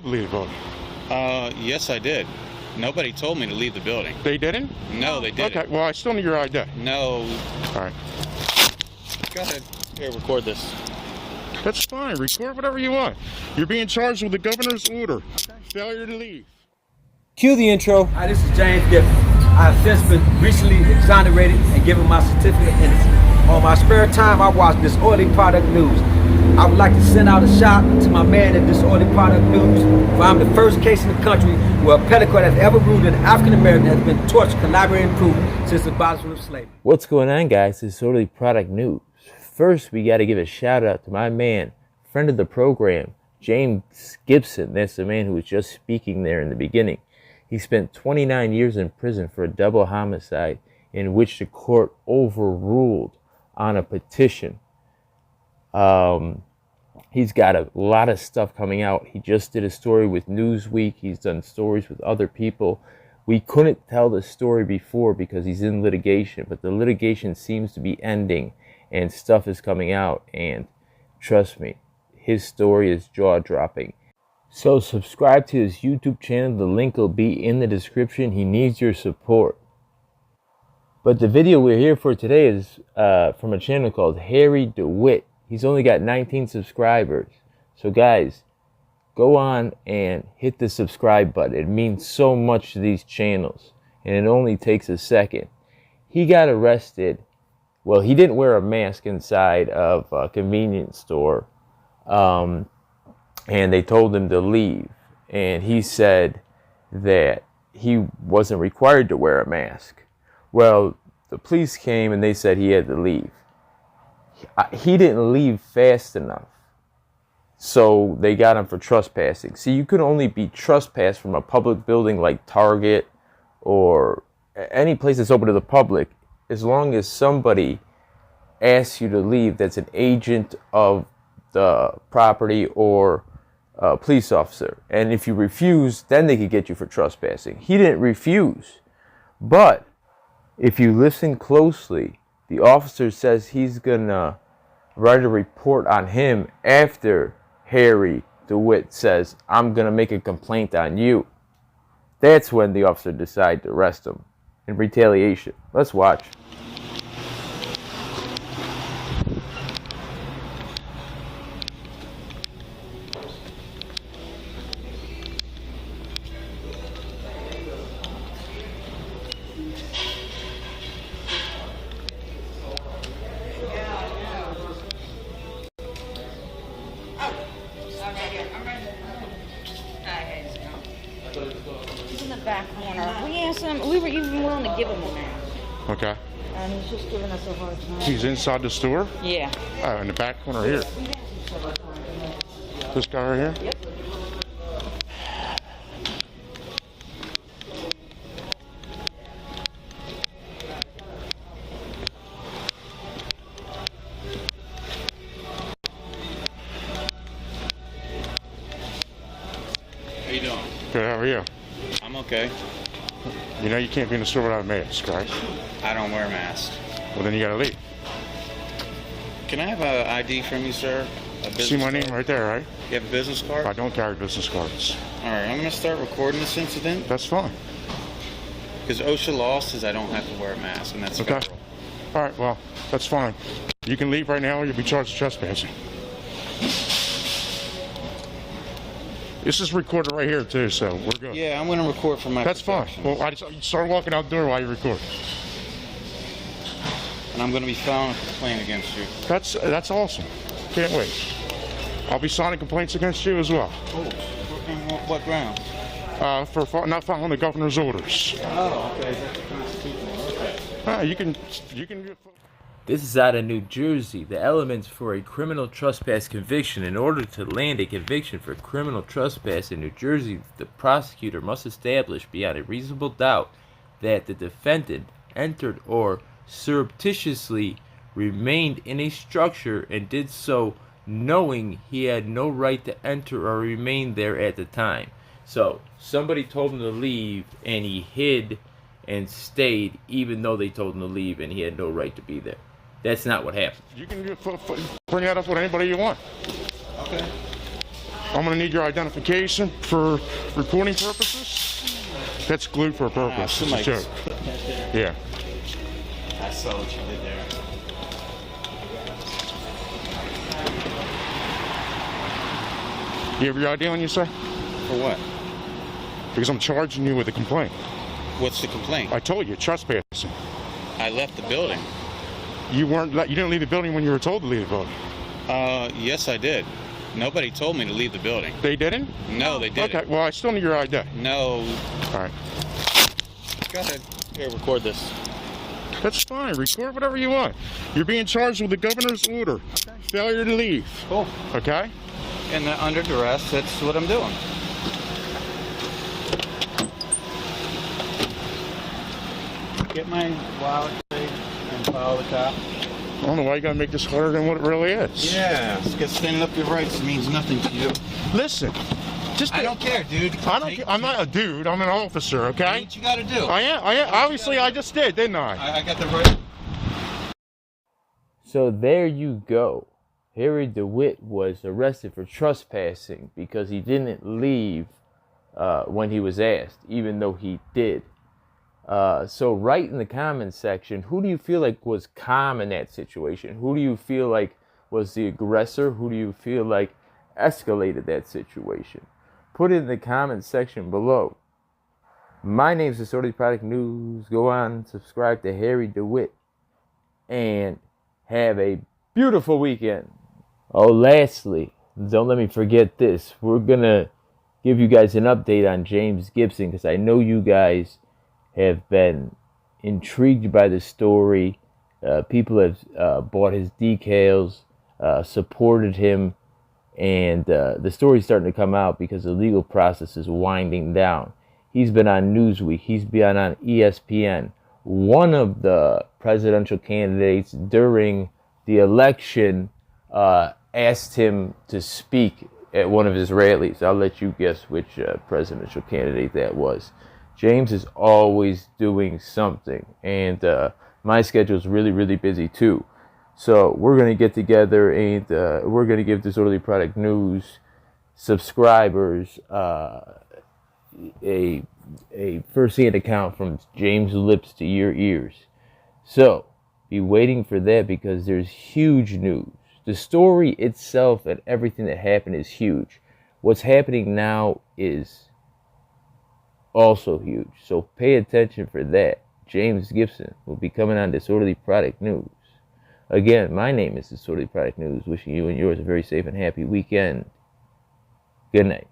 Leave the building. Yes, I did. Nobody told me to leave the building. They didn't? No, they didn't. Okay, well, I still need your ID. No. All right. Go ahead. Here, record this. That's fine. Record whatever you want. You're being charged with the governor's order. Okay. Failure to leave. Cue the intro. Hi, this is James Giffen. I have since been recently exonerated and given my certificate of innocence. On my spare time, I watch Disorderly Product News. I would like to send out a shout to my man at Disorderly Product News, for I'm the first case in the country where a petticoat has ever ruled an African American has been tortured, collaborated, and proven since the abolishment of slavery. What's going on, guys? Disorderly Product News. First, we got to give a shout out to my man, friend of the program, James Gibson. That's the man who was just speaking there in the beginning. He spent 29 years in prison for a double homicide in which the court overruled on a petition. He's got a lot of stuff coming out. He just did a story with Newsweek. He's done stories with other people. We couldn't tell the story before because he's in litigation, but the litigation seems to be ending and stuff is coming out. And trust me, his story is jaw-dropping. So subscribe to his YouTube channel. The link will be in the description. He needs your support. But the video we're here for today is from a channel called Harry DeWitt. He's only got 19 subscribers. So guys, go on and hit the subscribe button. It means so much to these channels. And it only takes a second. He got arrested. Well, he didn't wear a mask inside of a convenience store. And they told him to leave. And he said that he wasn't required to wear a mask. Well, the police came and they said he had to leave. He didn't leave fast enough. So they got him for trespassing. See, you could only be trespassed from a public building like Target or any place that's open to the public as long as somebody asks you to leave that's an agent of the property or a police officer. And if you refuse, then they could get you for trespassing. He didn't refuse. But if you listen closely, the officer says he's gonna write a report on him after Harry DeWitt says, I'm gonna make a complaint on you. That's when the officer decided to arrest him in retaliation. Let's watch. He's in the back corner. We asked him, we were even willing to give him a mask. Okay. And he's just giving us a hard time. He's inside the store? Yeah. Oh, in the back corner here. This guy right here? Yep. How you doing? Good, how are you? I'm okay. You know you can't be in the store without a mask, right? I don't wear a mask. Well, then you gotta leave. Can I have an ID from you, sir? A business See my card? name right there, right? You have a business card? I don't carry business cards. All right, I'm going to start recording this incident That's fine. because OSHA law says I don't have to wear a mask, and that's Okay. federal. All right, well, that's fine. You can leave right now or you'll be charged with trespassing. This is recorded right here, too, so we're good. Yeah, I'm going to record for my That's fine. protection. Well, I just start walking out the door while you record. And I'm going to be filing a complaint against you. That's awesome. Can't wait. I'll be signing complaints against you as well. Oh, what grounds? For not following the governor's orders. Oh, okay. That's the constitutional. Okay. You can. This is out of New Jersey. The elements for a criminal trespass conviction. In order to land a conviction for criminal trespass in New Jersey, the prosecutor must establish beyond a reasonable doubt that the defendant entered or surreptitiously remained in a structure and did so knowing he had no right to enter or remain there at the time. So somebody told him to leave and he hid and stayed even though they told him to leave and he had no right to be there. That's not what happened. You can bring that up with anybody you want. Okay. I'm gonna need your identification for reporting purposes. That's glued for a purpose. It's a joke. Yeah. I saw what you did there. You have your ID on you, sir? For what? Because I'm charging you with a complaint. What's the complaint? I told you, trespassing. I left the building. You didn't leave the building when you were told to leave the building. Yes, I did. Nobody told me to leave the building. They didn't? No, they didn't. Okay, well, I still need your ID. No. All right. Go ahead. Here, record this. That's fine. Record whatever you want. You're being charged with the governor's order. Okay. Failure to leave. Cool. Okay? And under duress, that's what I'm doing. Get my wallet, please, and follow the cop. I don't know why you gotta make this harder than what it really is. Yeah, because standing up for your rights means nothing to you. Listen, I don't care, dude. I'm not a dude. I'm an officer. Okay. Do what you gotta do. I am. Obviously, I just did, didn't I? I got the right. So there you go. Harry DeWitt was arrested for trespassing because he didn't leave when he was asked, even though he did. So write in the comments section, who do you feel like was calm in that situation? Who do you feel like was the aggressor? Who do you feel like escalated that situation? Put it in the comments section below. My name is Disorderly Product News. Go on, subscribe to Harry DeWitt, and have a beautiful weekend. Oh, lastly, don't let me forget this. We're going to give you guys an update on James Gibson because I know you guys have been intrigued by the story. People have bought his decals, supported him, and the story's starting to come out because the legal process is winding down. He's been on Newsweek. He's been on ESPN. One of the presidential candidates during the election asked him to speak at one of his rallies. I'll let you guess which presidential candidate that was. James is always doing something, and my schedule is really, really busy too. So we're going to get together, and we're going to give Disorderly Product News subscribers a first-hand account from James' lips to your ears. So be waiting for that because there's huge news. The story itself and everything that happened is huge. What's happening now is also huge. So pay attention for that. James Gibson will be coming on Disorderly Product News. Again, my name is Disorderly Product News. Wishing you and yours a very safe and happy weekend. Good night.